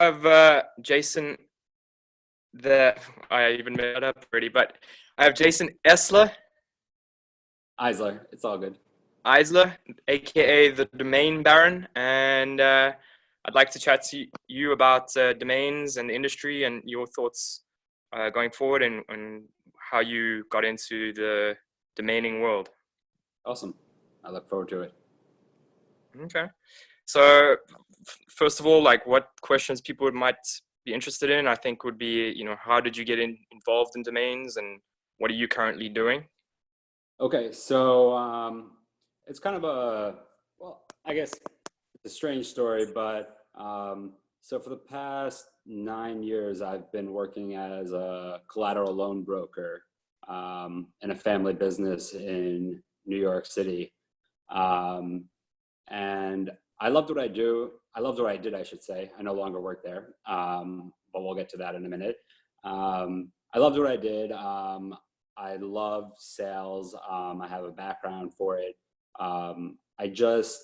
have Jason. I even made it up already, but I have Jason Eisler, It's all good. Eisler, aka the Domain Baron, and I'd like to chat to you about domains and the industry and your thoughts going forward and how you got into the domaining world. Awesome. I look forward to it. Okay. So first of all, like what questions people might be interested in, I think would be, how did you get involved in domains and what are you currently doing? Okay, so it's kind of I guess it's a strange story, but so for the past 9 years, I've been working as a collateral loan broker in a family business in New York City. And I loved what I do. I loved what I did, I should say. I no longer work there, but we'll get to that in a minute. I loved what I did. I love sales. I have a background for it. I just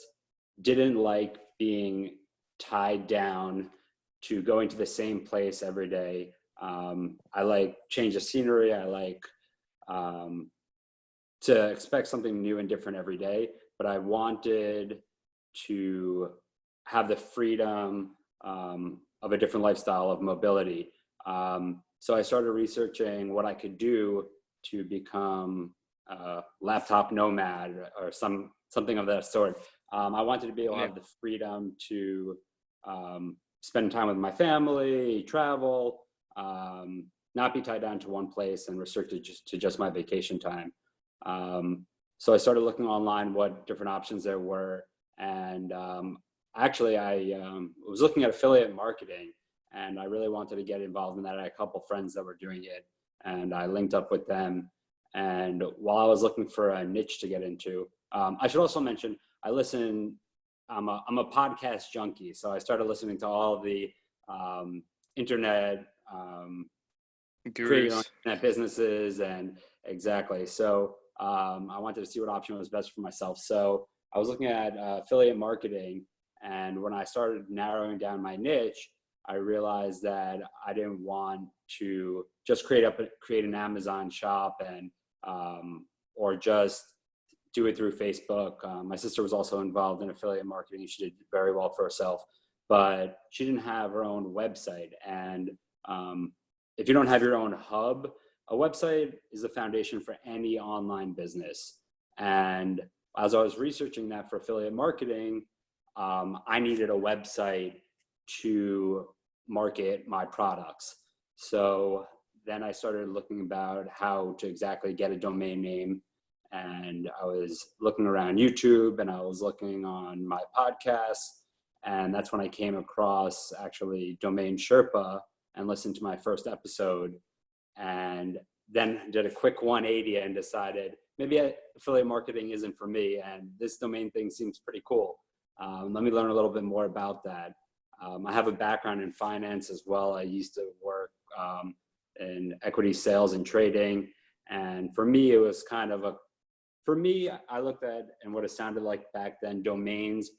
didn't like being tied down to going to the same place every day. I like change of scenery. I like to expect something new and different every day, but I wanted to have the freedom of a different lifestyle of mobility. So I started researching what I could do to become a laptop nomad or something of that sort. I wanted to be able to have the freedom to spend time with my family, travel, not be tied down to one place and restricted to just my vacation time. So I started looking online what different options there were. And actually, I was looking at affiliate marketing, and I really wanted to get involved in that. I had a couple friends that were doing it, and I linked up with them. And while I was looking for a niche to get into, I should also mention I'm a podcast junkie, so I started listening to all the internet creating internet businesses, and exactly. So I wanted to see what option was best for myself. So I was looking at affiliate marketing, and when I started narrowing down my niche, I realized that I didn't want to just create an Amazon shop and or just do it through Facebook. My sister was also involved in affiliate marketing. She did very well for herself, but she didn't have her own website. And if you don't have your own hub, a website is the foundation for any online business. And as I was researching that for affiliate marketing, I needed a website to market my products. So then I started looking about how to exactly get a domain name. And I was looking around YouTube, and I was looking on my podcasts. And that's when I came across actually Domain Sherpa and listened to my first episode. And then did a quick 180 and decided maybe affiliate marketing isn't for me, and this domain thing seems pretty cool. Let me learn a little bit more about that. I have a background in finance as well. I used to work in equity sales and trading. And for me, it was kind of I looked at, and what it sounded like back then, domains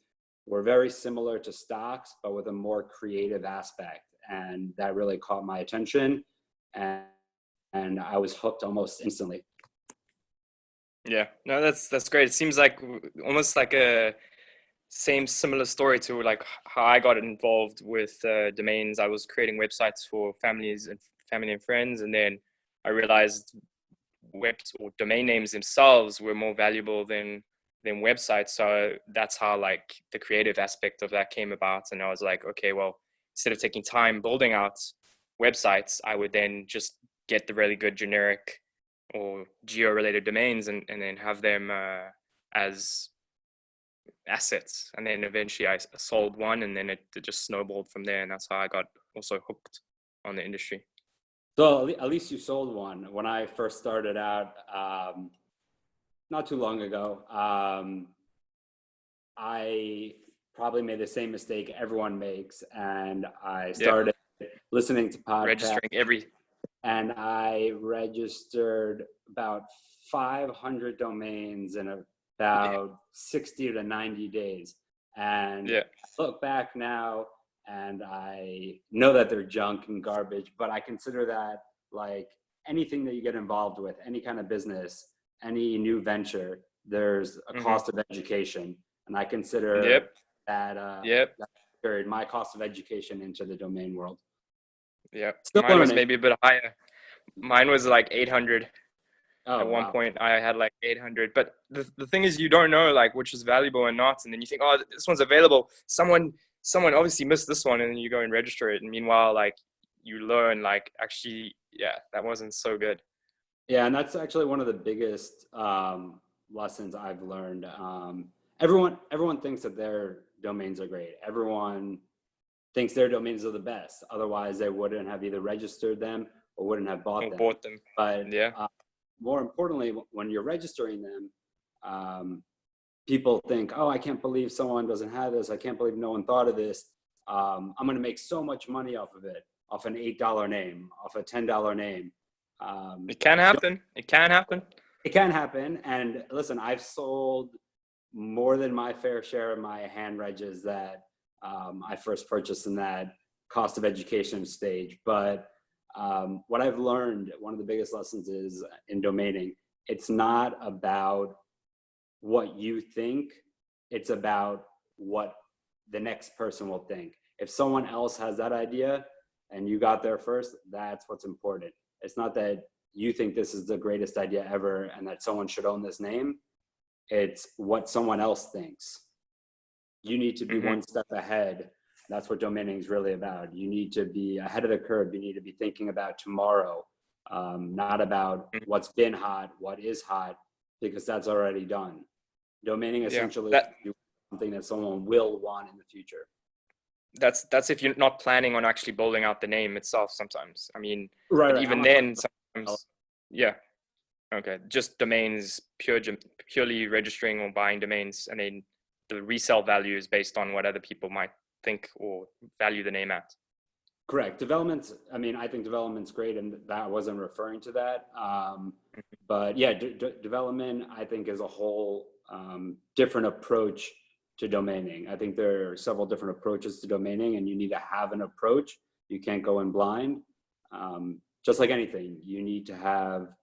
were very similar to stocks, but with a more creative aspect. And that really caught my attention. And I was hooked almost instantly. Yeah, no, that's great. It seems like almost like a similar story to like how I got involved with domains. I was creating websites for family and friends, and then I realized domain names themselves were more valuable than websites. So that's how like the creative aspect of that came about. And I was like, okay, well, instead of taking time building out websites, I would then just get the really good generic or geo-related domains and then have them as assets. And then eventually I sold one, and then it just snowballed from there. And that's how I got also hooked on the industry. So at least you sold one. When I first started out, not too long ago, I probably made the same mistake everyone makes, and I started listening to podcasts. And I registered about 500 domains in about 60 to 90 days. And I look back now, and I know that they're junk and garbage, but I consider that like anything that you get involved with, any kind of business, any new venture, there's a cost of education. And I consider that, that carried my cost of education into the domain world. Yeah. Still Mine was learning. maybe a bit higher. Mine was like 800. Oh, At one wow. point I had like 800, but the thing is, you don't know like which is valuable and not, and then you think, oh, this one's available. Someone obviously missed this one, and then you go and register it, and meanwhile, like, you learn like, actually, yeah, that wasn't so good. Yeah, and that's actually one of the biggest lessons I've learned. Everyone thinks that their domains are great. Everyone thinks their domains are the best. Otherwise, they wouldn't have either registered them or wouldn't have bought Or them. bought them. But Yeah. More importantly, when you're registering them, people think, oh, I can't believe someone doesn't have this. I can't believe no one thought of this. I'm going to make so much money off of it, off an $8 name, off a $10 name. It can happen. It can happen. It can happen. And listen, I've sold more than my fair share of my hand regs that I first purchased in that cost of education stage. But what I've learned, one of the biggest lessons is in domaining, it's not about what you think, it's about what the next person will think. If someone else has that idea and you got there first, that's what's important. It's not that you think this is the greatest idea ever and that someone should own this name. It's what someone else thinks. You need to be one step ahead. That's what domaining is really about. You need to be ahead of the curve. You need to be thinking about tomorrow, not about what's been hot, what is hot, because that's already done. Domaining essentially is something that someone will want in the future. That's if you're not planning on actually building out the name itself sometimes. I mean, right, but even then, sometimes, yeah. Okay, just domains, purely registering or buying domains. I mean, the resale value is based on what other people might think or value the name at. Correct. Development's, I mean, I think development's great, and that wasn't referring to that. But yeah, development, I think, is a whole different approach to domaining. I think there are several different approaches to domaining, and you need to have an approach. You can't go in blind. Just like anything, you need to have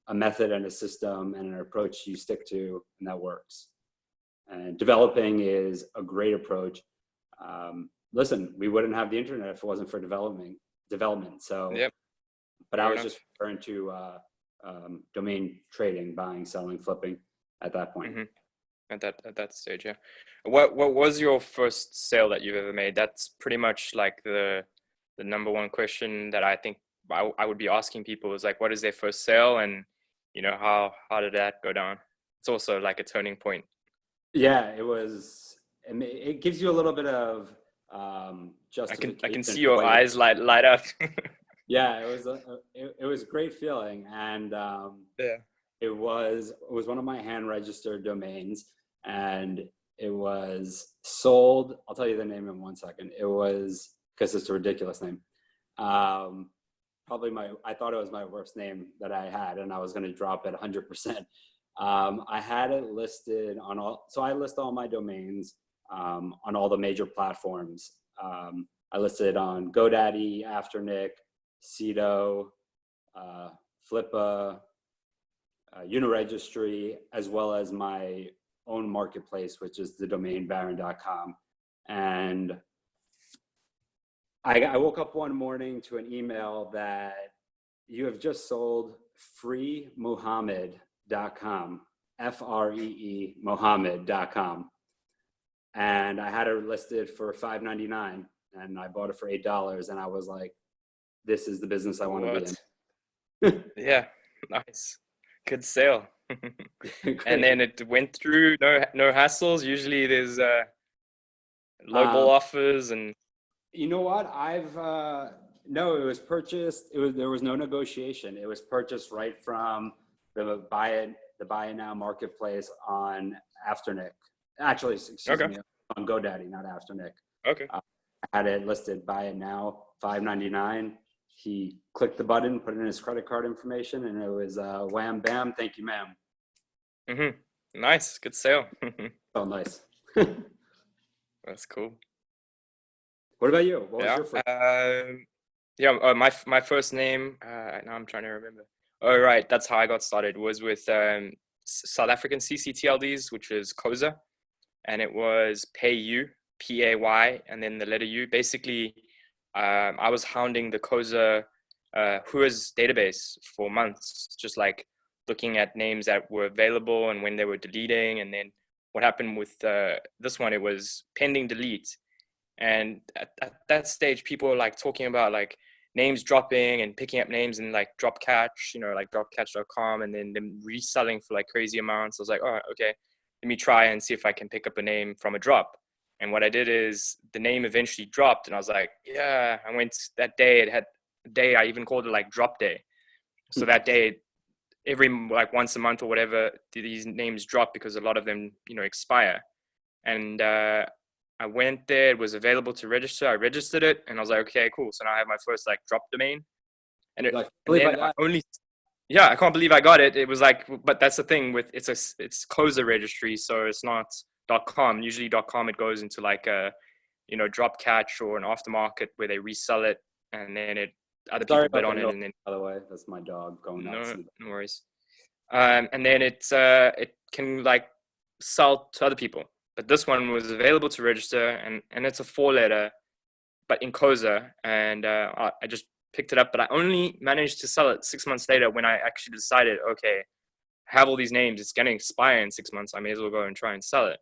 a method and a system and an approach you stick to, and that works. And developing is a great approach. Listen, we wouldn't have the internet if it wasn't for development. So, but I was just referring to domain trading, buying, selling, flipping at that point. At that stage, yeah. What was your first sale that you've ever made? That's pretty much like the number one question that I think I would be asking people, is like, what is their first sale, and how did that go down? It's also like a turning point. Yeah, it was. It gives you a little bit of justification. I can see your eyes light up. Yeah, it was a great feeling, and it was one of my hand registered domains, and it was sold. I'll tell you the name in 1 second. It was, because it's a ridiculous name. Probably I thought it was my worst name that I had, and I was going to drop it 100%. I had it listed on so I list all my domains on all the major platforms. I listed on GoDaddy, Afternic, Cedo, Flippa, Uniregistry, as well as my own marketplace, which is the domain baron.com. And I woke up one morning to an email that you have just sold freemuhammad.com, FREE Muhammad.com. And I had it listed for $5.99, and I bought it for $8. And I was like, this is the business I want to be in. Yeah, nice. Good sale. And then it went through, no hassles. Usually there's lowball offers, and you know what? No, it was purchased. There was no negotiation. It was purchased right from the buy it now marketplace on Afternic. Actually, excuse me, on GoDaddy, not Afternic. Okay. I had it listed, buy it now, $5.99. He clicked the button, put in his credit card information, and it was wham, bam, thank you, ma'am. Nice, good sale. Oh, nice. That's cool. What about you? What was Yeah. your first? My first name. Now I'm trying to remember. Oh, right. That's how I got started. Was with South African CCTLDs, which is Koza, and it was PayU, PAY, and then the letter U. Basically, I was hounding the Koza Whois database for months, just like looking at names that were available and when they were deleting. And then what happened with this one, it was pending delete. And at that stage, people were like talking about like names dropping and picking up names in like drop catch, like dropcatch.com, and then them reselling for like crazy amounts. I was like, oh, okay, let me try and see if I can pick up a name from a drop. And what I did is the name eventually dropped, and I was like, yeah, I went that day. It had a day, I even called it like drop day. So that day, every like once a month or whatever, these names drop because a lot of them, expire. And I went there. It was available to register. I registered it, and I was like, okay, cool. So now I have my first like drop domain, and Like, and then I only, yeah, I can't believe I got it. It was like, but that's the thing with it's Koza registry, so it's not .com. Usually .com it goes into like a, drop catch or an aftermarket where they resell it, and then other sorry people bid about on the it, noise, and then by the way. That's my dog going nuts. no worries. And then it can like sell to other people. But this one was available to register, and it's a 4-letter, but in Koza, and I just picked it up. But I only managed to sell it 6 months later when I actually decided, okay, I have all these names, it's going to expire in 6 months. I may as well go and try and sell it.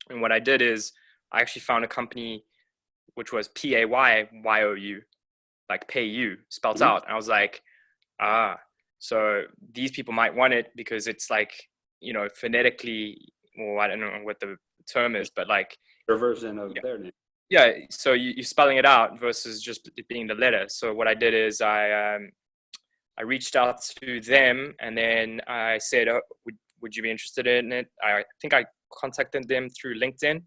And what I did is I actually found a company which was PAYYOU, like pay you, spelt out. And I was like, so these people might want it because it's like, phonetically, or I don't know what the term is, but like Your version of their name. yeah. So you're spelling it out versus just it being the letter. So what I did is I reached out to them, and then I said, oh, would you be interested in it? I think I contacted them through LinkedIn,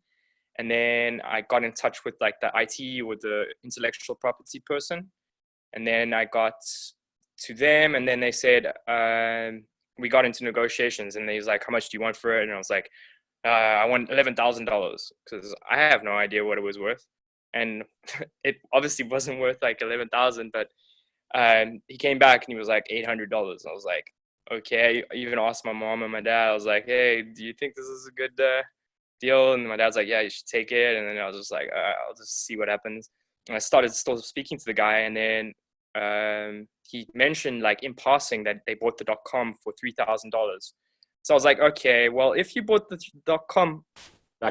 and then I got in touch with like the IT or the intellectual property person, and then I got to them, and then they said, we got into negotiations, and they was like, how much do you want for it? And I was like, I want $11,000 because I have no idea what it was worth, and it obviously wasn't worth like 11,000. But he came back and he was like $800. I was like, okay. I even asked my mom and my dad. I was like, hey, do you think this is a good deal? And my dad's like, yeah, you should take it. And then I was just like, I'll just see what happens. And I started still speaking to the guy, and then he mentioned like in passing that they bought the .com for $3,000. So I was like, okay, well, if you bought the .com,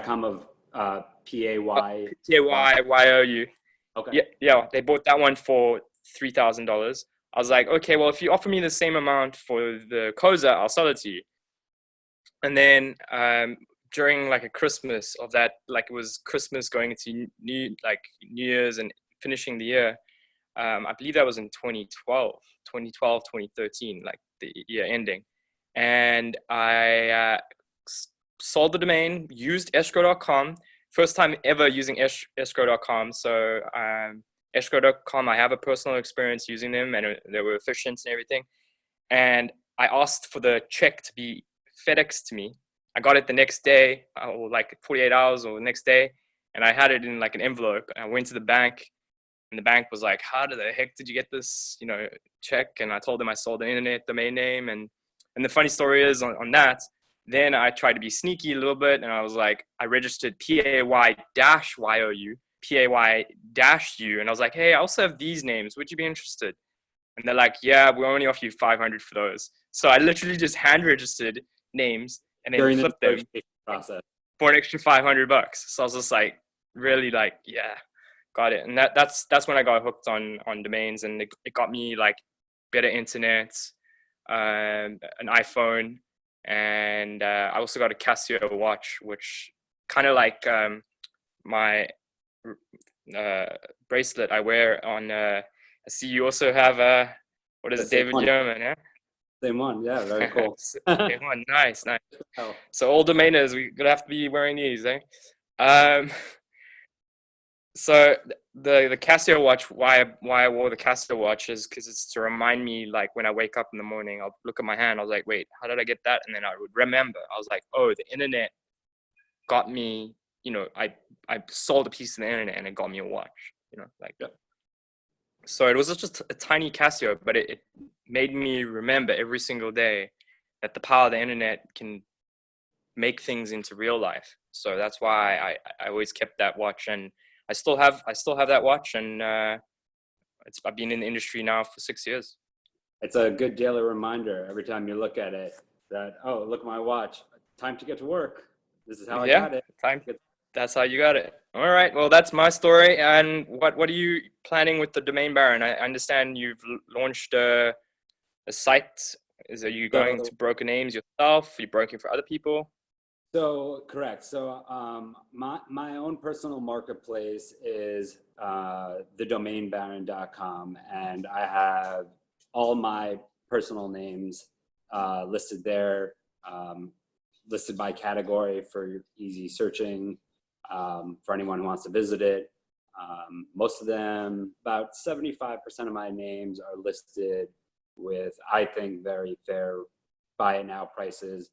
.com of PAY. PAYYOU, Okay. yeah, they bought that one for $3,000. I was like, okay, well, if you offer me the same amount for the Koza, I'll sell it to you. And then during like a Christmas of that, like it was Christmas going into New Year's and finishing the year. I believe that was in 2012, 2013, like the year ending. And I sold the domain, used escrow.com, first time ever using escrow.com. So escrow.com, I have a personal experience using them, and they were efficient and everything. And I asked for the check to be FedEx to me. I got it the next day, or like 48 hours or the next day, and I had it in like an envelope. I went to the bank, and the bank was like, how the heck did you get this, check? And I told them I sold the internet domain name. And the funny story is on that, then I tried to be sneaky a little bit, and I was like, I registered PAY-YOU, PAY-U, and I was like, hey, I also have these names. Would you be interested? And they're like, yeah, we only offer you 500 for those. So I literally just hand registered names and then During flipped the them process. for an extra $500. So I was just like, really like, yeah, got it. And that's when I got hooked on domains, and it got me like better internet, an iPhone, and I also got a Casio watch, which kind of like my bracelet I wear on. I see you also have what is it, David German? Yeah. Same one, yeah, very cool. Same one, nice. Oh. So all domainers, we're gonna have to be wearing these, eh? So the Casio watch, why I wore the Casio watch is because it's to remind me, like when I wake up in the morning, I'll look at my hand. I was like, wait, how did I get that? And then I would remember. I was like, oh, the internet got me I sold a piece of the internet and it got me a watch, like. Yep. So it was just a tiny Casio, but it made me remember every single day that the power of the internet can make things into real life. So that's why I always kept that watch, and I still have that watch, and I've been in the industry now for 6 years. It's a good daily reminder every time you look at it that, oh, look at my watch. Time to get to work. This is how I got it. That's how you got it. All right. Well, that's my story. And what are you planning with the Domain Baron? I understand you've launched a site. Are you going to broker names yourself? Are you broking for other people? So correct. So my own personal marketplace is thedomainbaron.com, and I have all my personal names listed there, listed by category for easy searching for anyone who wants to visit it. Most of them, about 75% of my names are listed with, I think, very fair buy it now prices.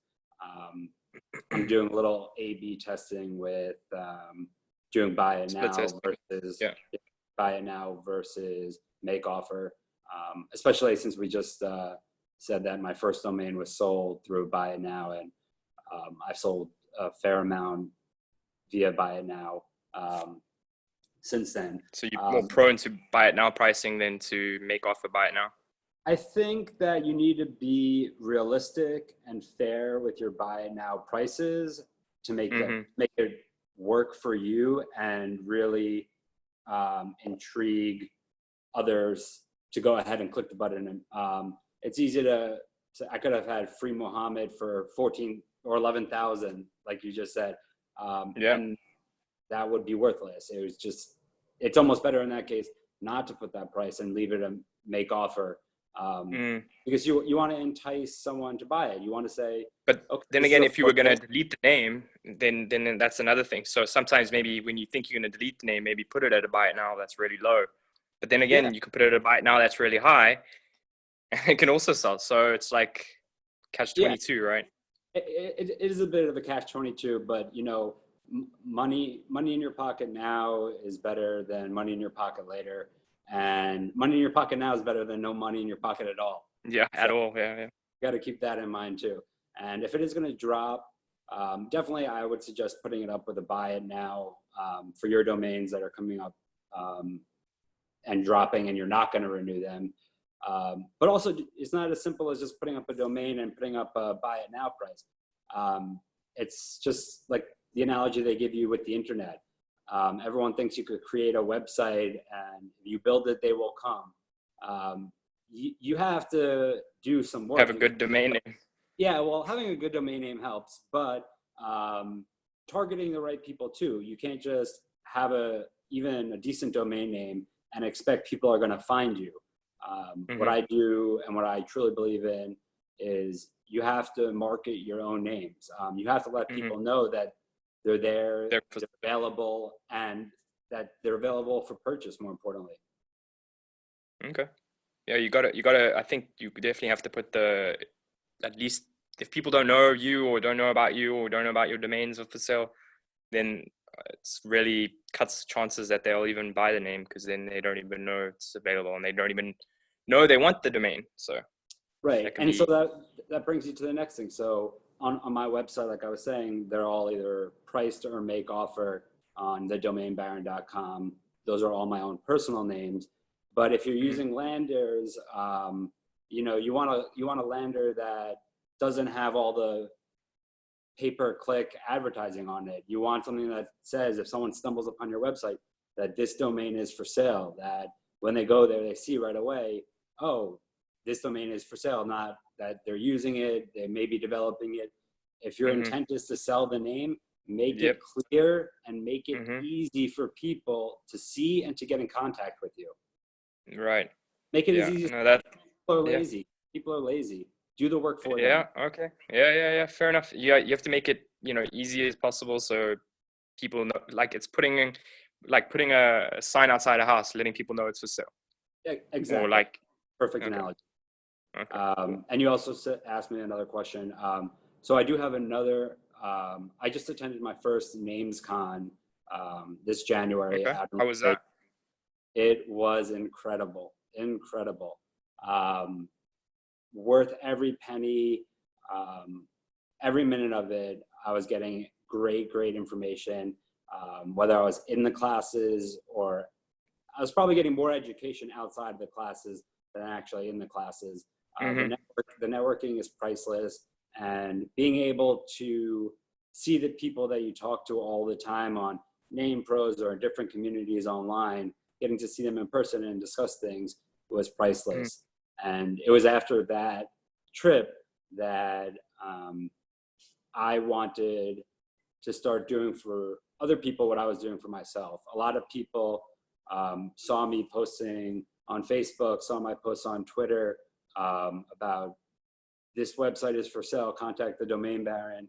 I'm doing a little A/B testing with doing buy it now versus buy it now versus make offer, especially since we just said that my first domain was sold through buy it now, and I've sold a fair amount via buy it now since then. So you're more prone to buy it now pricing than to make offer buy it now? I think that you need to be realistic and fair with your buy it now prices to make it work for you and really intrigue others to go ahead and click the button. And it's easy I could have had free Muhammad for 14 or 11,000, like you just said. And that would be worthless. It's almost better in that case not to put that price and leave it a make offer. Because you want to entice someone to buy it. You want to say, but okay, then again, if you were going to delete the name, then that's another thing. So sometimes maybe when you think you're going to delete the name, maybe put it at a buy it now that's really low. But then again, you can put it at a buy it now that's really high, and it can also sell. So it's like catch-22, right? It is a bit of a catch-22, but money in your pocket now is better than money in your pocket later. And money in your pocket now is better than no money in your pocket at all. Yeah, at all. Yeah. You got to keep that in mind too. And if it is going to drop, definitely I would suggest putting it up with a buy it now for your domains that are coming up and dropping, and you're not going to renew them. But also, it's not as simple as just putting up a domain and putting up a buy it now price. It's just like the analogy they give you with the internet. Everyone thinks you could create a website and if you build it, they will come. You have to do some work. Have a good domain name. Yeah, well, having a good domain name helps, but targeting the right people too. You can't just have even a decent domain name and expect people are going to find you. What I do and what I truly believe in is you have to market your own names. You have to let people know that they're there, they're available, and that they're available for purchase, more importantly. Okay. Yeah, you gotta, I think you definitely have to put at least if people don't know you or don't know about you or don't know about your domains for sale, then it's really cuts chances that they'll even buy the name, because then they don't even know it's available and they don't even know they want the domain. So right. And so that brings you to the next thing. So on my website, like I was saying, they're all either priced or make offer on thedomainbaron.com. Those are all my own personal names. But if you're using landers, you want a lander that doesn't have all the pay-per-click advertising on it. You want something that says if someone stumbles upon your website that this domain is for sale, that when they go there, they see right away, oh, this domain is for sale, not that they're using it, they may be developing it. If your intent is to sell the name, make it clear and make it easy for people to see and to get in contact with you. Right. Make it as easy as people are lazy. People are lazy. Do the work for them. Yeah. Okay. Yeah. Fair enough. Yeah. You have to make it, easy as possible. So people know, like it's putting a sign outside a house, letting people know it's for sale. Yeah, exactly. Or perfect analogy. Okay. And you also asked me another question. So I do have another I just attended my first Namescon this January. Okay. How was that? It was incredible, incredible. Worth every penny, every minute of it. I was getting great information, whether I was in the classes or I was probably getting more education outside the classes than actually in the classes. The networking is priceless, and being able to see the people that you talk to all the time on Name Pros or in different communities online, getting to see them in person and discuss things was priceless. And it was after that trip that I wanted to start doing for other people what I was doing for myself. A lot of people saw me posting on Facebook, saw my posts on Twitter about this website is for sale, contact the domain baron.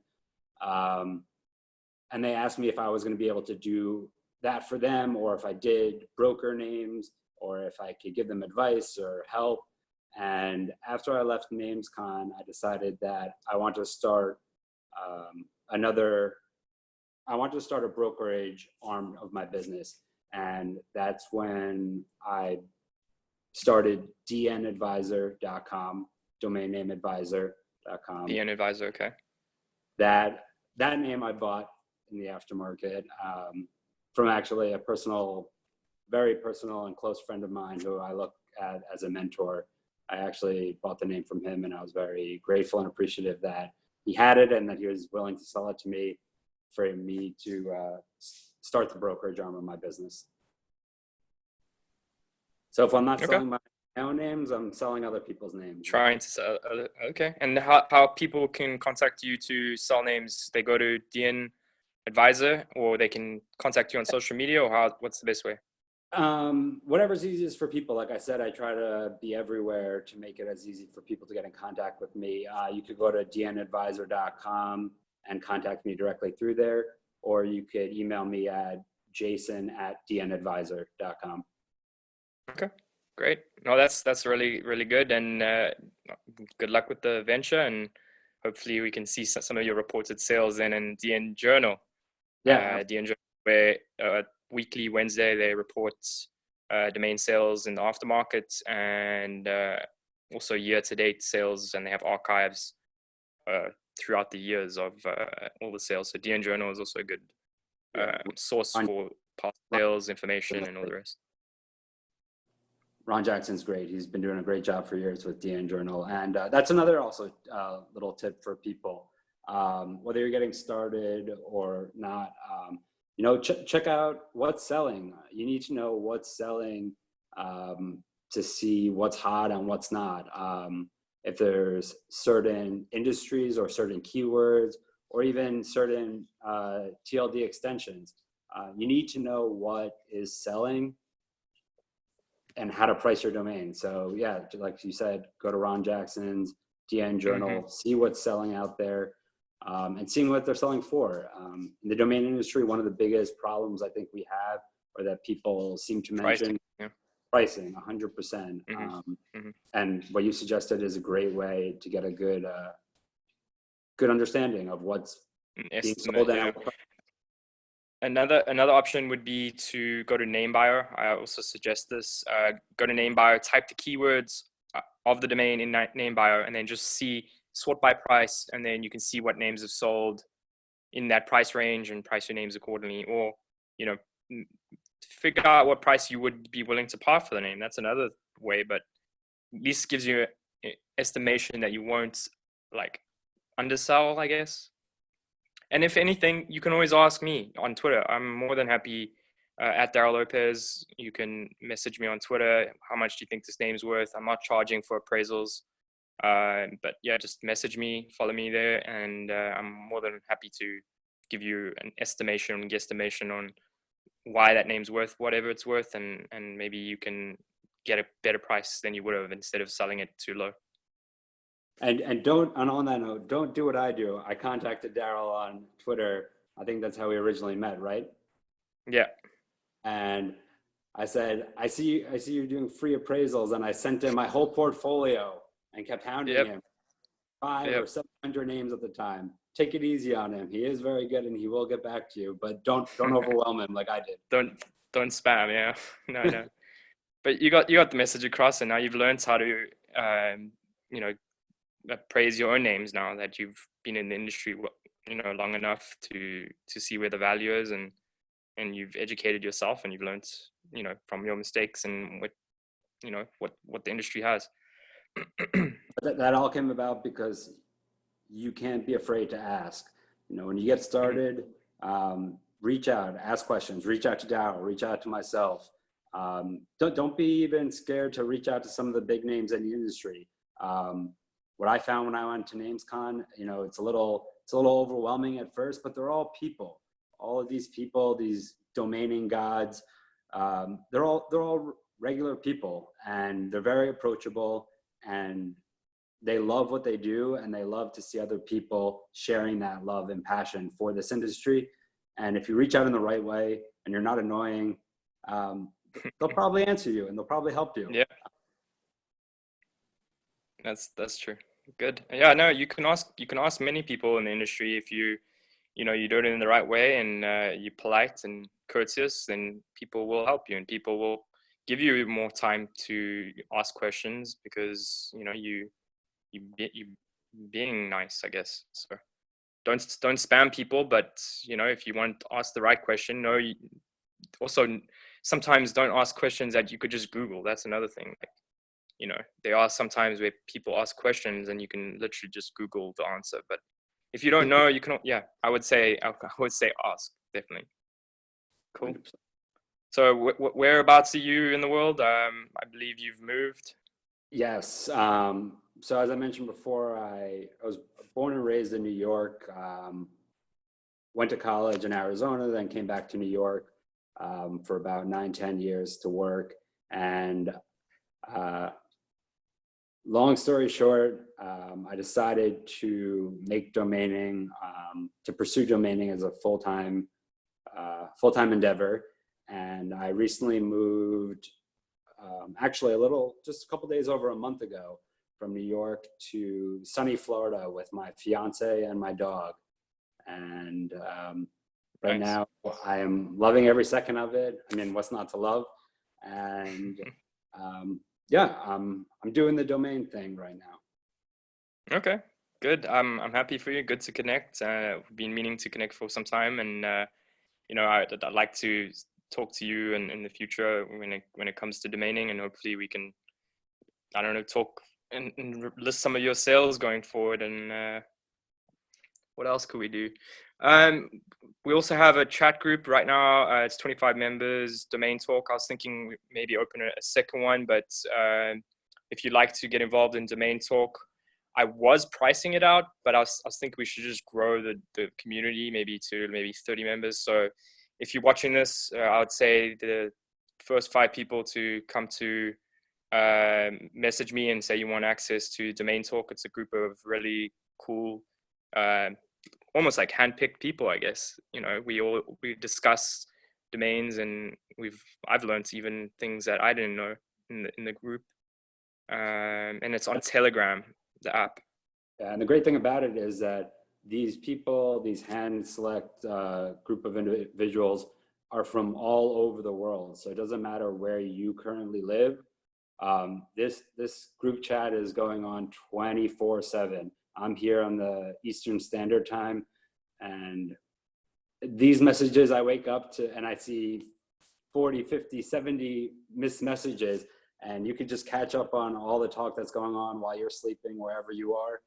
And they asked me if I was going to be able to do that for them, or if I did broker names, or if I could give them advice or help. And after I left Namescon, I decided that I want to start a brokerage arm of my business. And that's when I started DNAdvisor.com, domain name advisor.com. DNAdvisor, okay. That name I bought in the aftermarket from actually a very personal and close friend of mine who I look at as a mentor. I actually bought the name from him, and I was very grateful and appreciative that he had it and that he was willing to sell it to me for me to start the brokerage arm of my business. So if I'm not selling my own names, I'm selling other people's names. Trying to sell other, okay. And how people can contact you to sell names? They go to DNAdvisor, or they can contact you on social media, or what's the best way? Whatever's easiest for people. Like I said, I try to be everywhere to make it as easy for people to get in contact with me. You could go to DNAdvisor.com and contact me directly through there, or you could email me at jason@DNAdvisor.com. Okay, great. No, that's really, really good. And good luck with the venture. And hopefully we can see some of your reported sales in DN Journal. Yeah. DN Journal, where weekly Wednesday they report domain sales in the aftermarket, and also year-to-date sales, and they have archives throughout the years of all the sales. So DN Journal is also a good source for past sales information and all the rest. Ron Jackson's great. He's been doing a great job for years with DN Journal. And that's another also little tip for people. Whether you're getting started or not, check out what's selling. You need to know what's selling to see what's hot and what's not. If there's certain industries or certain keywords or even certain TLD extensions, you need to know what is selling and how to price your domain. So yeah, like you said, go to Ron Jackson's DN Journal, see what's selling out there, and seeing what they're selling for. In the domain industry, one of the biggest problems I think we have, or that people seem to mention, pricing 100%. And what you suggested is a great way to get a good understanding of what's being sold. Another option would be to go to Namebuyer. I also suggest this. Go to Namebuyer, type the keywords of the domain in Namebuyer, and then just sort by price, and then you can see what names have sold in that price range and price your names accordingly. Or, figure out what price you would be willing to pay for the name. That's another way, but at least gives you an estimation that you won't undersell, I guess. And if anything, you can always ask me on Twitter. I'm more than happy at Darryl Lopes. You can message me on Twitter. How much do you think this name's worth? I'm not charging for appraisals. But yeah, just message me, follow me there. And I'm more than happy to give you an guesstimation on why that name's worth whatever it's worth. And maybe you can get a better price than you would have instead of selling it too low. And on that note, don't do what I do. I contacted Darryl on Twitter. I think that's how we originally met, right? Yeah. And I said, I see you doing free appraisals, and I sent him my whole portfolio and kept hounding him. 500 or 700 names at the time. take it easy on him. He is very good and he will get back to you, but don't overwhelm him like I did. Don't spam. Yeah. No. But you got the message across, and now you've learned how to, you know, praise your own names now that you've been in the industry, you know, long enough to see where the value is, and you've educated yourself, and you've learned, you know, from your mistakes and what, you know, what the industry has. That all came about because you can't be afraid to ask. You know, when you get started, reach out, ask questions, reach out to Darryl, reach out to myself. Don't be even scared to reach out to some of the big names in the industry. What I found when I went to Namescon, you know, it's a little overwhelming at first, but they're all people. All of these people, these domaining gods, they're all regular people, and they're very approachable, and they love what they do, and they love to see other people sharing that love and passion for this industry. And if you reach out in the right way and you're not annoying, they'll probably answer you and they'll probably help you. Yeah, that's true. Good. Yeah, no, you can ask many people in the industry. If you know, you do it in the right way, and you're polite and courteous, then people will help you, and people will give you more time to ask questions, because, you know, you being nice, I guess. So don't spam people, but, you know, if you want to ask the right question, also sometimes don't ask questions that you could just Google. That's another thing. Like, you know, there are sometimes where people ask questions and you can literally just Google the answer. But if you don't know, you can, yeah, I would say ask, definitely. Cool. 100%. So whereabouts are you in the world? I believe you've moved. Yes. So as I mentioned before, I was born and raised in New York, went to college in Arizona, then came back to New York for about 9-10 years to work. And long story short, I decided to make domaining, to pursue domaining as a full-time endeavor. And I recently moved, actually just a couple days over a month ago, from New York to sunny Florida with my fiance and my dog. And right now I am loving every second of it. I mean, what's not to love? And yeah, I'm doing the domain thing right now. Okay, good. I'm happy for you. Good to connect. We've been meaning to connect for some time, and you know, I'd like to talk to you in the future when it comes to domaining, and hopefully we can, I don't know, talk and list some of your sales going forward. And what else could we do? We also have a chat group right now. It's 25 members, Domain Talk. I was thinking maybe open a second one, but if you'd like to get involved in Domain Talk, I was pricing it out, but I was thinking we should just grow the community maybe to 30 members. So if you're watching this, I would say the first 5 people to come to message me and say you want access to Domain Talk. It's a group of really cool, almost like handpicked people, I guess. You know, we discuss domains, and I've learned even things that I didn't know in the group. And it's on Telegram, the app. Yeah, and the great thing about it is that these people, these hand select group of individuals, are from all over the world. So it doesn't matter where you currently live. This group chat is going on 24/7. I'm here on the Eastern Standard Time, and these messages, I wake up to and I see 40, 50, 70 missed messages, and you can just catch up on all the talk that's going on while you're sleeping, wherever you are.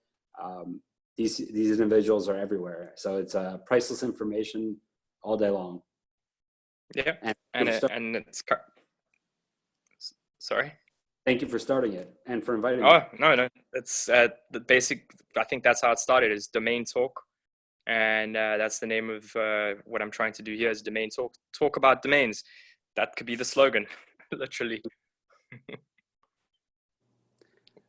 These individuals are everywhere. So it's priceless information all day long. Yeah. And it's, sorry. Thank you for starting it and for inviting me. Oh, no. It's the basic, I think that's how it started, is Domain Talk. And that's the name of what I'm trying to do here, is Domain Talk. Talk about domains. That could be the slogan, literally.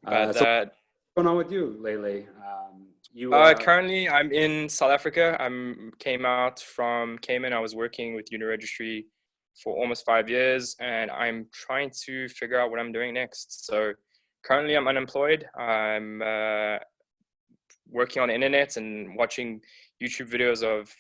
But so what's going on with you lately? Currently, I'm in South Africa. Came out from Cayman. I was working with Uniregistry for almost 5 years, and I'm trying to figure out what I'm doing next. So currently I'm unemployed. I'm working on the internet and watching YouTube videos of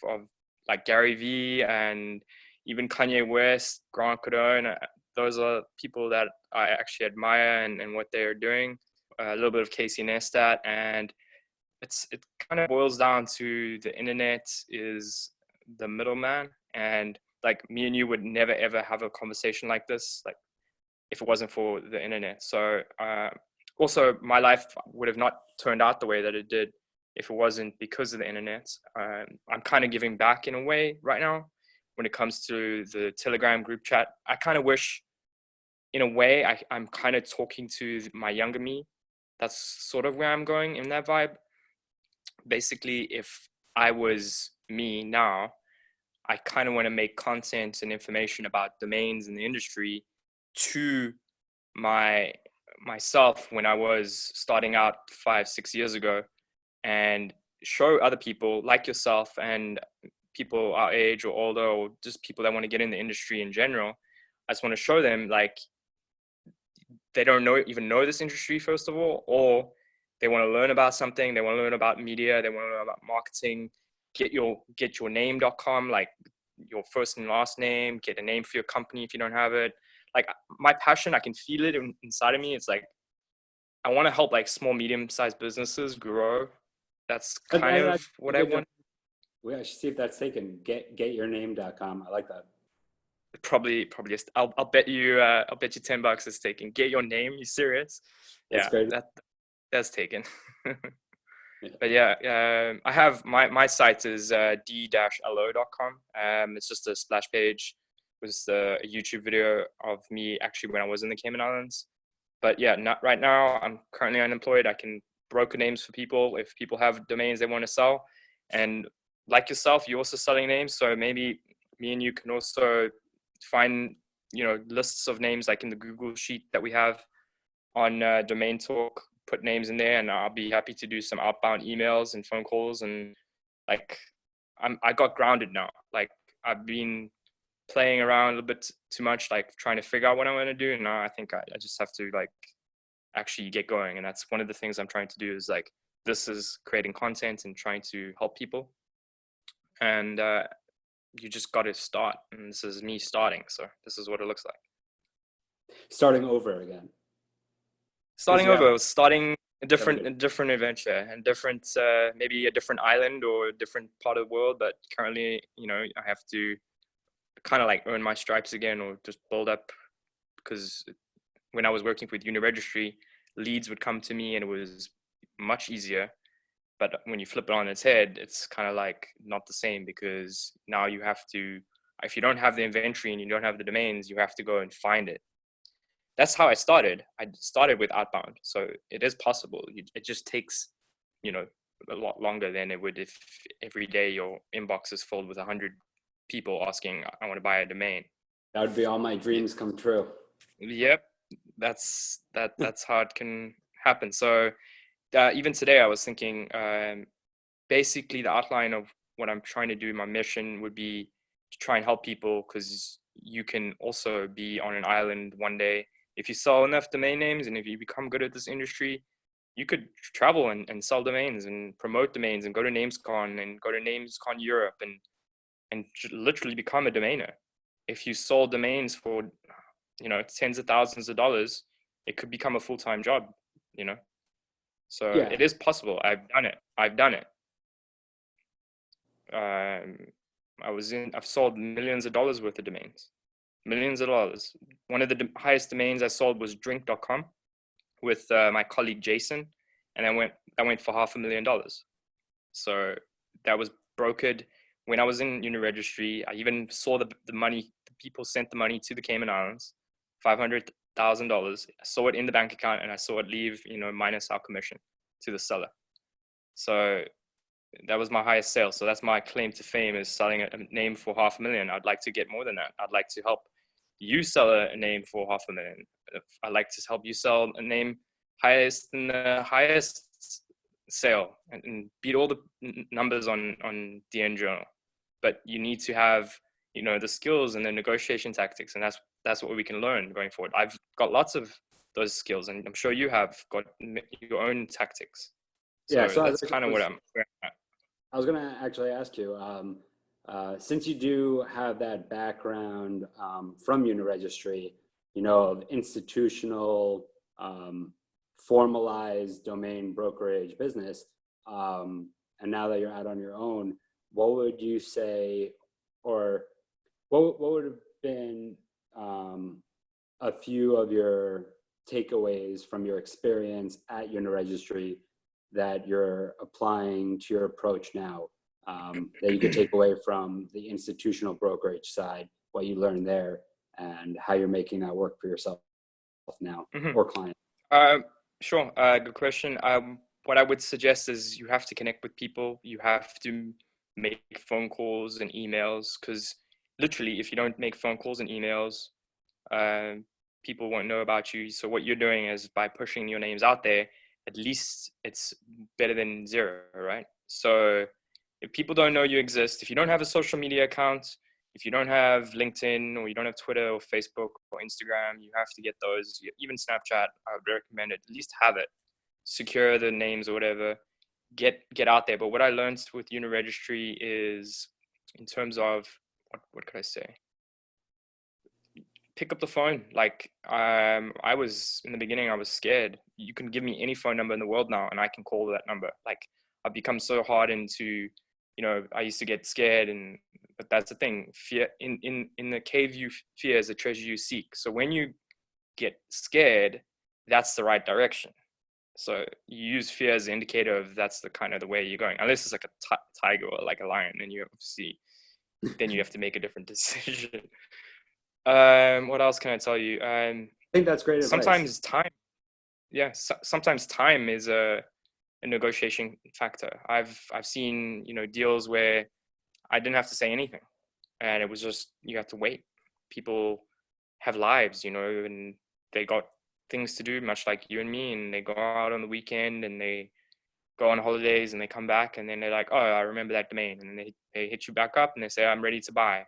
like Gary Vee and even Kanye West, Grant Cardone. Those are people that I actually admire and what they are doing. A little bit of Casey Neistat, and it kind of boils down to the internet is the middleman, and like me and you would never ever have a conversation like this, like if it wasn't for the internet. So also my life would have not turned out the way that it did if it wasn't because of the internet. I'm kind of giving back in a way right now when it comes to the Telegram group chat. I kind of wish, in a way, I'm kind of talking to my younger me. That's sort of where I'm going in that vibe. Basically, if I was me now, I kind of want to make content and information about domains in the industry to myself when I was starting out 5-6 years ago, and show other people like yourself and people our age or older, or just people that want to get in the industry in general. I just want to show them, like, they don't even know this industry, first of all, or they want to learn about something. They want to learn about media. They want to learn about marketing. Get your name.com, like your first and last name. Get a name for your company if you don't have it. Like, my passion, I can feel it inside of me. It's like, I want to help like small, medium-sized businesses grow. That's kind of what I want. I should see if that's taken. Getyourname.com. I like that. Probably just, I'll bet you $10 it's taken. Get your name. You serious? That's Yeah, great. that's taken. Yeah. But yeah, I have my site is d-lo.com. It's just a splash page with a YouTube video of me actually when I was in the Cayman Islands. But yeah, not right now. I'm currently unemployed. I can broker names for people if people have domains they want to sell. And like yourself, you're also selling names. So maybe me and you can also find, lists of names like in the Google sheet that we have on Domain Talk, put names in there, and I'll be happy to do some outbound emails and phone calls. And like, I got grounded now. Like, I've been playing around a little bit too much, like trying to figure out what I want to do. And now I think I just have to like actually get going. And that's one of the things I'm trying to do, is like, this is creating content and trying to help people. And you just got to start. And this is me starting. So this is what it looks like. Starting over again. Starting a different adventure, and different, maybe a different island or a different part of the world. But currently, I have to kind of like earn my stripes again, or just build up, because when I was working with Uniregistry, leads would come to me and it was much easier. But when you flip it on its head, it's kind of like not the same, because now you have to, if you don't have the inventory and you don't have the domains, you have to go and find it. That's how I started. I started with outbound. So it is possible. It just takes, a lot longer than it would if every day your inbox is filled with 100 people asking, I want to buy a domain. That would be all my dreams come true. Yep. That's how it can happen. So even today I was thinking, basically the outline of what I'm trying to do, my mission would be to try and help people, because you can also be on an island one day. If you sell enough domain names and if you become good at this industry, you could travel and sell domains and promote domains and go to Namescon and go to Namescon Europe and literally become a domainer. If you sold domains for, tens of thousands of dollars, it could become a full-time job, So yeah. It is possible. I've done it. I've sold millions of dollars worth of domains. Millions of dollars. One of the highest domains I sold was drink.com with my colleague Jason, and I went for $500,000. So that was brokered when I was in Uniregistry. I even saw the money. The people sent the money to the Cayman Islands, $500,000. I saw it in the bank account, and I saw it leave, minus our commission to the seller. So that was my highest sale. So that's my claim to fame, is selling a name for $500,000. I'd like to get more than that. I'd like to help you sell a name for $500,000. I'd like to help you sell a name highest in the highest sale and beat all the numbers on DN Journal. But you need to have, the skills and the negotiation tactics, and that's what we can learn going forward. I've got lots of those skills, and I'm sure you have got your own tactics. Yeah. So So that's kind of what I'm. I was going to actually ask you, since you do have that background from Uniregistry, you know, of institutional, formalized domain brokerage business, and now that you're out on your own, what would you say, or what would have been a few of your takeaways from your experience at Uniregistry that you're applying to your approach now, that you could take away from the institutional brokerage side, what you learned there, and how you're making that work for yourself now or clients? Sure. Good question. What I would suggest is you have to connect with people. You have to make phone calls and emails, because literally, if you don't make phone calls and emails, people won't know about you. So what you're doing is, by pushing your names out there, at least it's better than zero, right? So if people don't know you exist, if you don't have a social media account, if you don't have LinkedIn, or you don't have Twitter or Facebook or Instagram, you have to get those. Even Snapchat, I would recommend it. At least have it. Secure the names or whatever. Get out there. But what I learned with Uniregistry is, in terms of what could I say? Pick up the phone. Like, I was in the beginning, I was scared. You can give me any phone number in the world now, and I can call that number. Like, I've become so hard into, I used to get scared, but that's the thing. Fear in the cave you fear is the treasure you seek. So when you get scared, that's the right direction. So you use fear as an indicator of that's the kind of the way you're going. Unless it's like a tiger or like a lion, then you obviously, then you have to make a different decision. What else can I tell you? I think that's great advice. Sometimes time, sometimes time is a negotiation factor. I've seen, deals where I didn't have to say anything, and it was just, you have to wait. People have lives, and they got things to do, much like you and me, and they go out on the weekend, and they go on holidays, and they come back, and then they're like, oh, I remember that domain, and then they hit you back up, and they say, I'm ready to buy.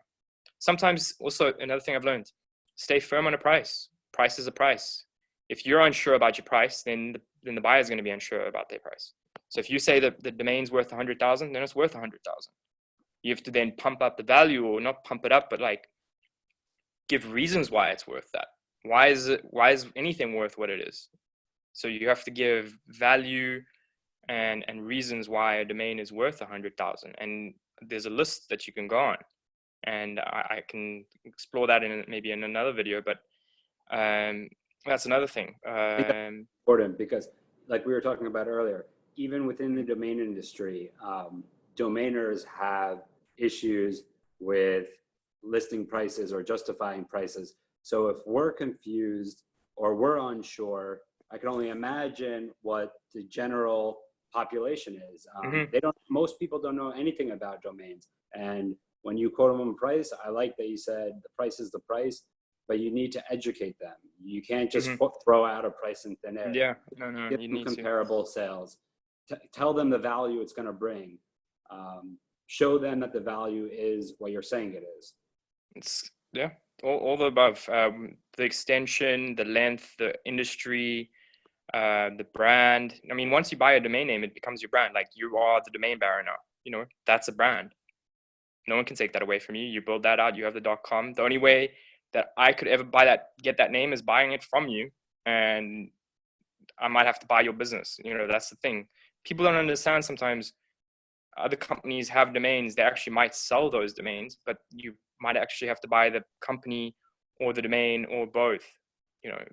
Sometimes also, another thing I've learned, stay firm on a price. Price is a price. If you're unsure about your price, then the buyer is going to be unsure about their price. So if you say that the domain's worth 100,000, then it's worth 100,000. You have to then pump up the value, or not pump it up, but like give reasons why it's worth that. Why is anything worth what it is? So you have to give value and reasons why a domain is worth 100,000. And there's a list that you can go on. And I can explore that maybe in another video, but that's another thing. Important, because like we were talking about earlier, even within the domain industry, domainers have issues with listing prices or justifying prices. So if we're confused or we're unsure, I can only imagine what the general population is. Most people don't know anything about domains. And when you quote them a price, I like that you said the price is the price, but you need to educate them. You can't just throw out a price in thin air. Yeah, no, Give you them need comparable sales. Tell them the value it's going to bring. Show them that the value is what you're saying it is. It's all the above. The extension, the length, the industry, the brand. I mean, once you buy a domain name, it becomes your brand. Like, you are the domain bearer now. That's a brand. No one can take that away from you. You build that out. You have the .com. The only way that I could ever get that name is buying it from you, and I might have to buy your business. That's the thing. People don't understand sometimes. Other companies have domains. They actually might sell those domains, but you might actually have to buy the company or the domain or both,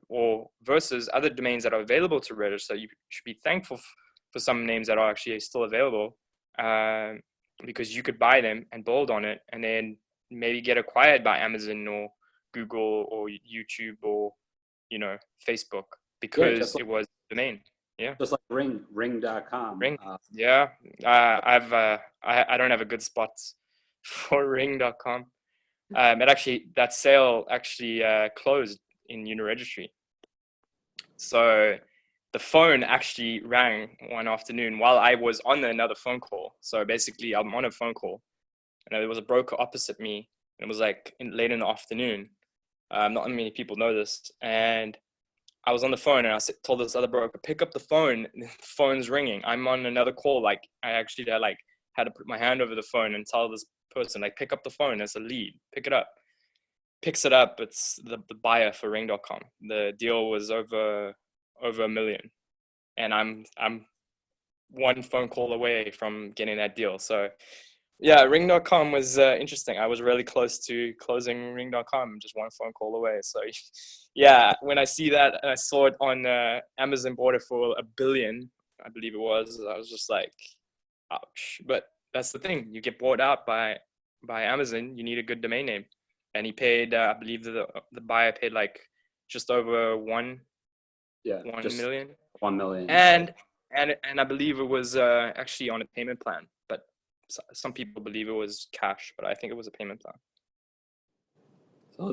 or versus other domains that are available to register. You should be thankful for some names that are actually still available, because you could buy them and build on it, and then maybe get acquired by Amazon or Google or YouTube or, Facebook, because it was domain. Yeah. Just like ring.com. Ring. I don't have a good spot for ring.com. That sale actually closed in Uniregistry. So the phone actually rang one afternoon while I was on another phone call. So basically, I'm on a phone call, and there was a broker opposite me. And it was like late in the afternoon. Not many people know this, and I was on the phone and I told this other broker, pick up the phone. The phone's ringing. I'm on another call. Like I actually had to put my hand over the phone and tell this person, like, pick up the phone. It's a lead. Pick it up. Picks it up. It's the buyer for Ring.com. The deal was over $1 million, and I'm one phone call away from getting that deal. So yeah, Ring.com was interesting. I was really close to closing Ring.com, just one phone call away. So yeah, when I see that, I saw it on Amazon bought it for $1 billion, I believe it was. I was just like, ouch. But that's the thing. You get bought out by Amazon, you need a good domain name. And he paid, I believe the buyer paid like just over $1 million. 1 million. And I believe it was actually on a payment plan, but some people believe it was cash, but I think it was a payment plan.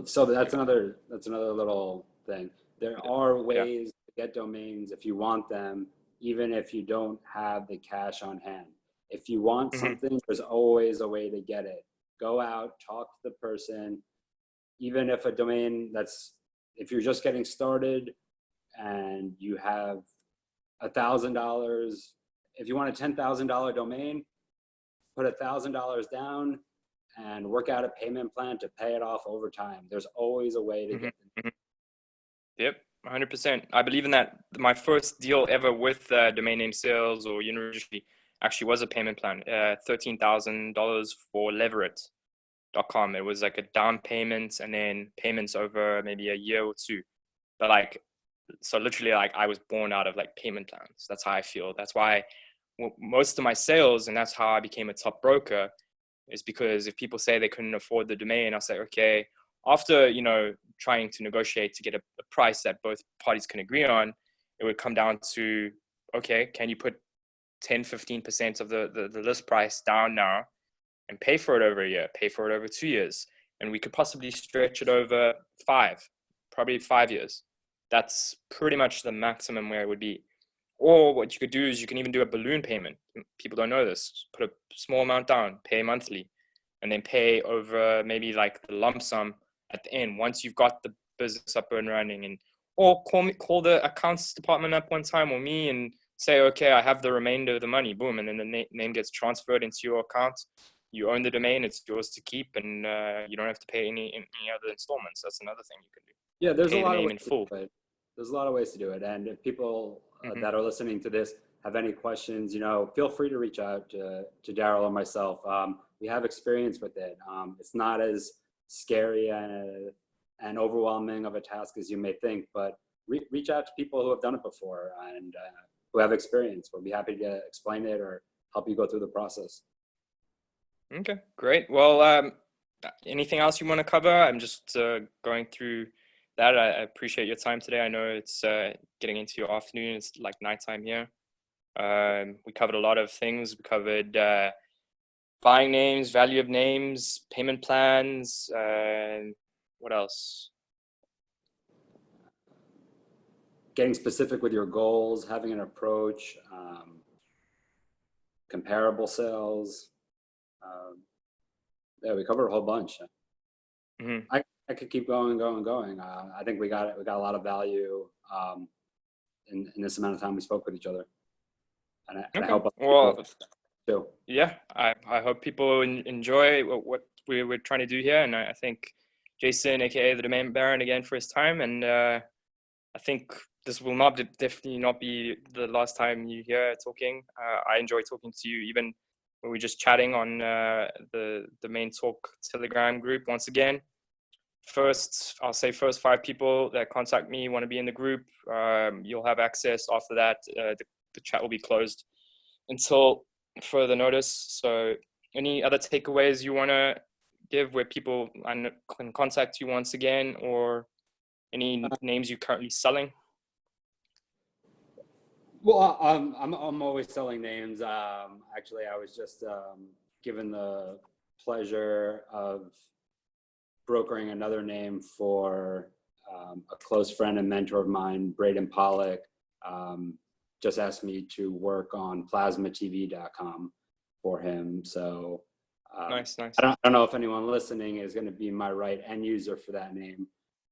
So that's another little thing. There are ways to get domains if you want them, even if you don't have the cash on hand. If you want something, there's always a way to get it. Go out, talk to the person. Even if a domain if you're just getting started and you have $1,000, if you want a $10,000 domain, put $1,000 down and work out a payment plan to pay it off over time. There's always a way to get it. Yep, 100%. I believe in that. My first deal ever with domain name sales or university actually was a payment plan, $13,000 for Leverett.com. It was like a down payment and then payments over maybe a year or two. But so literally I was born out of like payment plans. That's how I feel. That's why most of my sales, and that's how I became a top broker, is because if people say they couldn't afford the domain, I'll say, okay, after, trying to negotiate to get a price that both parties can agree on, it would come down to, okay, can you put 10-15% of the list price down now and pay for it over a year, pay for it over 2 years, and we could possibly stretch it over probably 5 years. That's pretty much the maximum where it would be. Or what you could do is you can even do a balloon payment. People don't know this. Put a small amount down, pay monthly, and then pay over maybe like the lump sum at the end once you've got the business up and running. Or call the accounts department up one time or me and say, okay, I have the remainder of the money, boom, and then the name gets transferred into your account. You own the domain, it's yours to keep, and you don't have to pay any other installments. That's another thing you can do. Yeah, there's a lot of ways to do it. There's a lot of ways to do it. And if people that are listening to this have any questions, feel free to reach out to Darryl or myself. We have experience with it. It's not as scary and overwhelming of a task as you may think, but reach out to people who have done it before and who have experience. We'll be happy to explain it or help you go through the process. Okay, great. Well, anything else you want to cover? I'm just going through that. I appreciate your time today. I know it's getting into your afternoon. It's like nighttime here. We covered a lot of things. We covered buying names, value of names, payment plans, and what else? Getting specific with your goals, having an approach, comparable sales. Yeah, we covered a whole bunch. I could keep going. I think we got a lot of value in this amount of time we spoke with each other, and I hope too. Yeah, I hope people enjoy what we're trying to do here, and I thank Jason, aka the Domain Baron, again for his time, and I think this will definitely not be the last time you hear talking. I enjoy talking to you, even when we're just chatting on the Domain Talk Telegram group. Once again, I'll say first 5 people that contact me want to be in the group. You'll have access. After that, the chat will be closed until further notice. So any other takeaways you want to give where people can contact you once again, or any names you're currently selling? Well, I'm always selling names. Actually, I was just given the pleasure of brokering another name for a close friend and mentor of mine, Braden Pollock. Just asked me to work on plasmatv.com for him. So nice. I don't know if anyone listening is going to be my right end user for that name,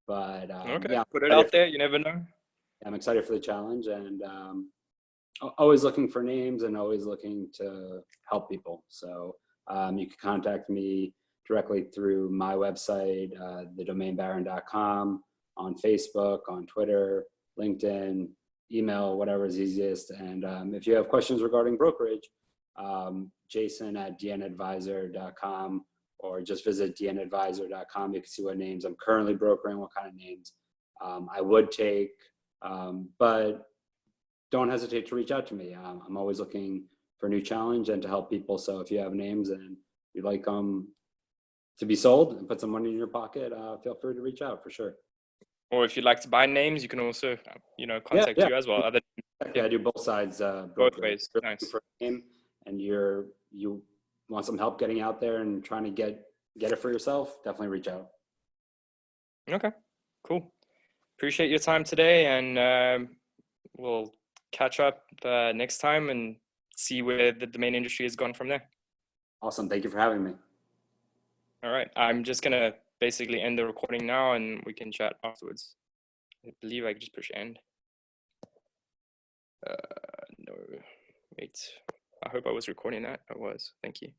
but okay, yeah, put it out there. You never know. I'm excited for the challenge, and always looking for names and always looking to help people. So you can contact me directly through my website, thedomainbaron.com, on Facebook, on Twitter, LinkedIn, email, whatever is easiest. And if you have questions regarding brokerage, Jason at DNAdvisor.com, or just visit DNAdvisor.com. You can see what names I'm currently brokering, what kind of names I would take, but don't hesitate to reach out to me. I'm always looking for a new challenge and to help people. So if you have names and you'd like them to be sold and put some money in your pocket, feel free to reach out for sure. Or if you'd like to buy names, you can also, contact you as well. I do both sides. Both ways. Nice. For a name, and you want some help getting out there and trying to get it for yourself, definitely reach out. Okay, cool. Appreciate your time today, and we'll catch up next time and see where the domain industry has gone from there. Awesome. Thank you for having me. All right. I'm just going to basically end the recording now and we can chat afterwards. I believe I can just push end. No, wait. I hope I was recording that. I was. Thank you.